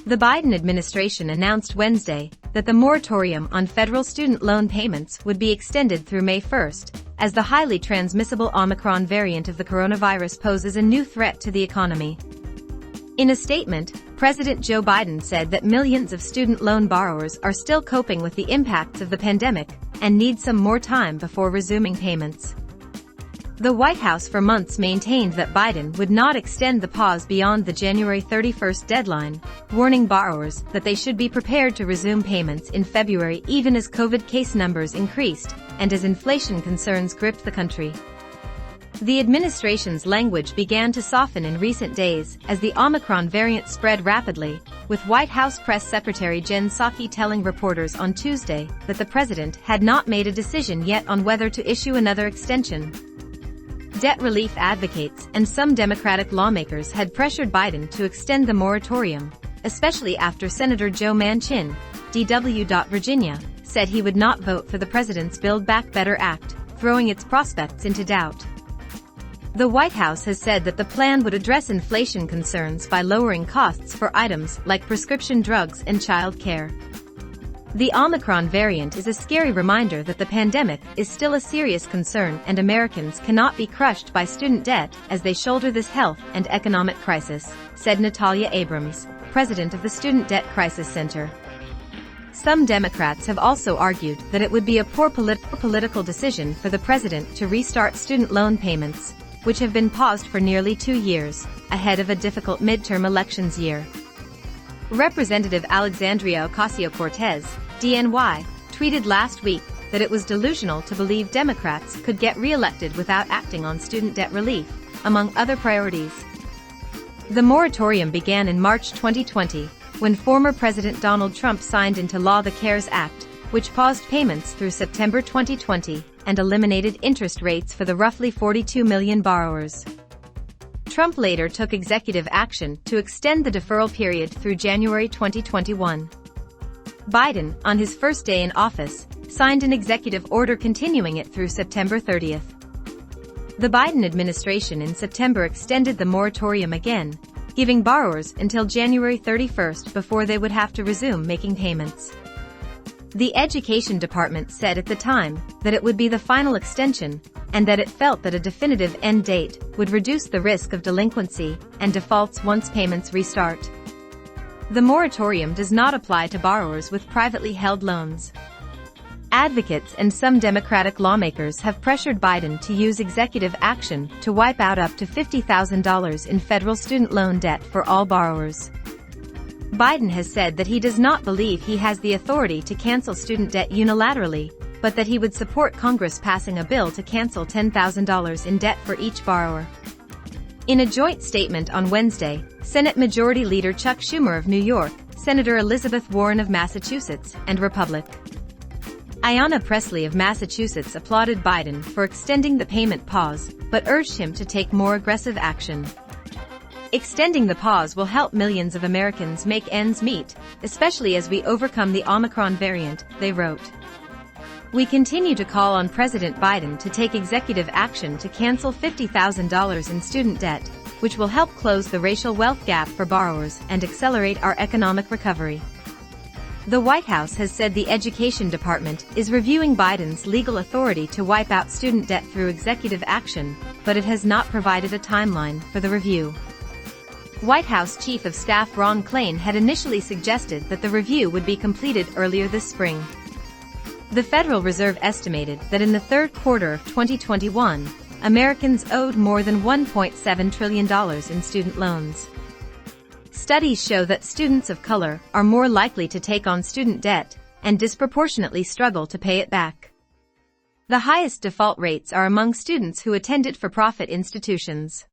The Biden administration announced Wednesday that the moratorium on federal student loan payments would be extended through May 1st, as the highly transmissible Omicron variant of the coronavirus poses a new threat to the economy. In a statement, President Joe Biden said that millions of student loan borrowers are still coping with the impacts of the pandemic and need some more time before resuming payments. The White House for months maintained that Biden would not extend the pause beyond the January 31st deadline, warning borrowers that they should be prepared to resume payments in February even as COVID case numbers increased and as inflation concerns gripped the country. The administration's language began to soften in recent days as the Omicron variant spread rapidly, with White House Press Secretary Jen Psaki telling reporters on Tuesday that the president had not made a decision yet on whether to issue another extension. Debt relief advocates and some Democratic lawmakers had pressured Biden to extend the moratorium, especially after Senator Joe Manchin, DW. Virginia, said he would not vote for the president's Build Back Better Act, throwing its prospects into doubt. The White House has said that the plan would address inflation concerns by lowering costs for items like prescription drugs and child care. The Omicron variant is a scary reminder that the pandemic is still a serious concern and Americans cannot be crushed by student debt as they shoulder this health and economic crisis, said Natalia Abrams, president of the Student Debt Crisis Center. Some Democrats have also argued that it would be a poor political decision for the president to restart student loan payments, which have been paused for nearly 2 years, ahead of a difficult midterm elections year. Representative Alexandria Ocasio-Cortez, DNY, tweeted last week that it was delusional to believe Democrats could get re-elected without acting on student debt relief, among other priorities. The moratorium began in March 2020, when former President Donald Trump signed into law the CARES Act, which paused payments through September 2020 and eliminated interest rates for the roughly 42 million borrowers. Trump later took executive action to extend the deferral period through January 2021. Biden, on his first day in office, signed an executive order continuing it through September 30th. The Biden administration in September extended the moratorium again, giving borrowers until January 31st before they would have to resume making payments. The Education Department said at the time that it would be the final extension, and that it felt that a definitive end date would reduce the risk of delinquency and defaults once payments restart. The moratorium does not apply to borrowers with privately held loans. Advocates and some Democratic lawmakers have pressured Biden to use executive action to wipe out up to $50,000 in federal student loan debt for all borrowers. Biden has said that he does not believe he has the authority to cancel student debt unilaterally, but that he would support Congress passing a bill to cancel $10,000 in debt for each borrower. In a joint statement on Wednesday, Senate Majority Leader Chuck Schumer of New York, Senator Elizabeth Warren of Massachusetts, and Republican Ayanna Pressley of Massachusetts applauded Biden for extending the payment pause, but urged him to take more aggressive action. Extending the pause will help millions of Americans make ends meet, especially as we overcome the Omicron variant, they wrote. We continue to call on President Biden to take executive action to cancel $50,000 in student debt, which will help close the racial wealth gap for borrowers and accelerate our economic recovery. The White House has said the Education Department is reviewing Biden's legal authority to wipe out student debt through executive action, but it has not provided a timeline for the review. White House Chief of Staff Ron Klain had initially suggested that the review would be completed earlier this spring. The Federal Reserve estimated that in the third quarter of 2021, Americans owed more than $1.7 trillion in student loans. Studies show that students of color are more likely to take on student debt and disproportionately struggle to pay it back. The highest default rates are among students who attended for-profit institutions.